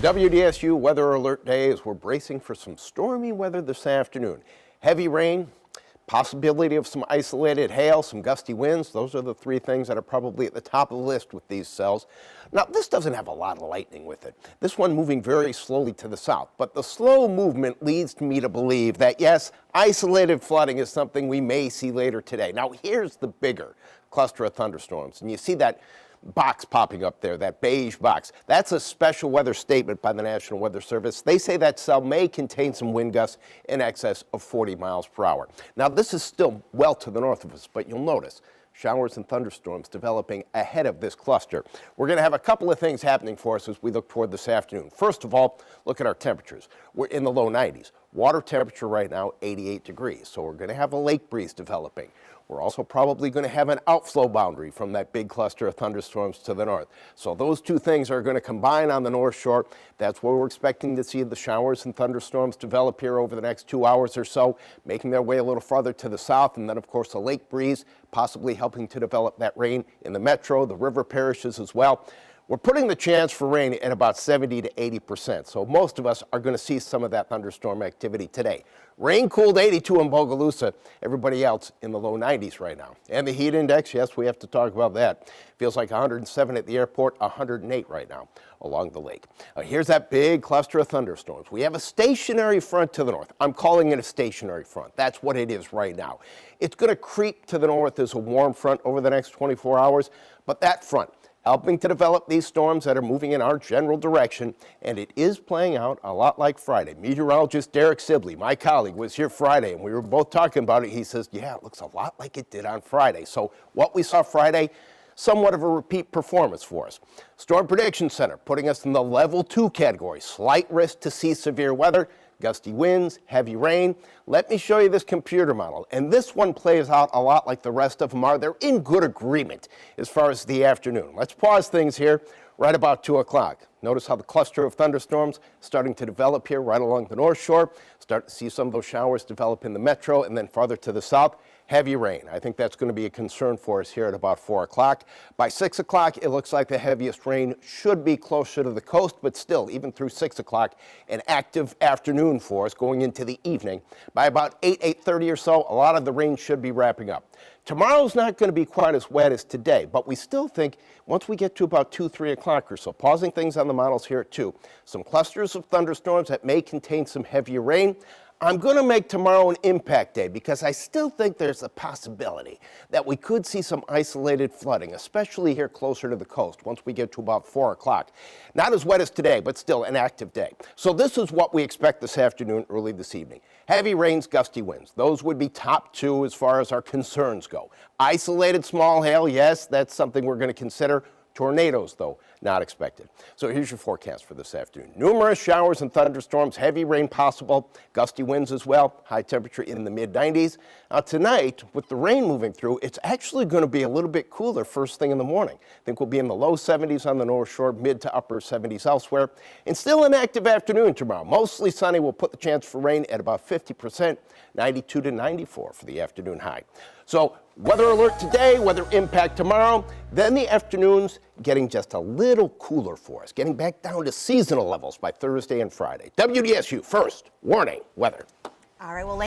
WDSU weather alert day as we're bracing for some stormy weather this afternoon. Heavy rain, possibility of some isolated hail, some gusty winds. Those are the three things that are probably at the top of the list with these cells. Now, this doesn't have a lot of lightning with it. This one moving very slowly to the south, but the slow movement leads me to believe that, yes, isolated flooding is something we may see later today. Now, here's the bigger cluster of thunderstorms, and you see that box popping up there, that beige box. That's a special weather statement by the National Weather Service. They say that cell may contain some wind gusts in excess of 40 miles per hour. Now, this is still well to the north of us, but you'll notice showers and thunderstorms developing ahead of this cluster. We're going to have a couple of things happening for us as we look toward this afternoon. First of all, look at our temperatures. We're in the low 90s. Water temperature right now, 88 degrees. So we're going to have a lake breeze developing. We're also probably going to have an outflow boundary from that big cluster of thunderstorms to the north. So those two things are going to combine on the North Shore. That's where we're expecting to see the showers and thunderstorms develop here over the next 2 hours or so, making their way a little farther to the south. And then, of course, a lake breeze possibly helping to develop that rain in the metro, the river parishes as well. We're putting the chance for rain at about 70 to 80%, so most of us are going to see some of that thunderstorm activity today. Rain cooled 82 in Bogalusa, everybody else in the low 90s right now. And the heat index, yes, we have to talk about that. Feels like 107 at the airport, 108 right now along the lake. Here's that big cluster of thunderstorms. We have a stationary front to the north. I'm calling it a stationary front. That's what it is right now. It's going to creep to the north as a warm front over the next 24 hours, but that front helping to develop these storms that are moving in our general direction, and it is playing out a lot like Friday. Meteorologist Derek Sibley, my colleague, was here Friday, and we were both talking about it. He says, yeah, it looks a lot like it did on Friday. So what we saw Friday, somewhat of a repeat performance for us. Storm Prediction Center putting us in the level 2 category, slight risk to see severe weather, gusty winds, heavy rain. Let me show you this computer model. And this one plays out a lot like the rest of them are. They're in good agreement as far as the afternoon. Let's pause things here right about 2 o'clock. Notice how the cluster of thunderstorms starting to develop here right along the North Shore. Start to see some of those showers develop in the metro, and then farther to the south, heavy rain. I think that's going to be a concern for us here at about 4 o'clock. By 6 o'clock, it looks like the heaviest rain should be closer to the coast, but still, even through 6 o'clock, an active afternoon for us going into the evening. By about 8:30 or so, a lot of the rain should be wrapping up. Tomorrow's not going to be quite as wet as today, but we still think once we get to about 2, 3 o'clock or so, pausing things on the models here at 2, some clusters of thunderstorms that may contain some heavier rain. I'm going to make tomorrow an impact day because I still think there's a possibility that we could see some isolated flooding, especially here closer to the coast once we get to about 4 o'clock. Not as wet as today, but still an active day. So this is what we expect this afternoon, early this evening. Heavy rains, gusty winds. Those would be top 2 as far as our concerns go. Isolated small hail, yes, that's something we're going to consider. Tornadoes, though, not expected. So here's your forecast for this afternoon. Numerous showers and thunderstorms, heavy rain possible, gusty winds as well, high temperature in the mid-90s. Now tonight, with the rain moving through, it's actually going to be a little bit cooler first thing in the morning. I think we'll be in the low 70s on the North Shore, mid to upper 70s elsewhere. And still an active afternoon tomorrow. Mostly sunny. We'll put the chance for rain at about 50%, 92 to 94 for the afternoon high. So weather alert today, weather impact tomorrow, then the afternoons getting just a little cooler for us, getting back down to seasonal levels by Thursday and Friday. WDSU first warning weather. All right, well,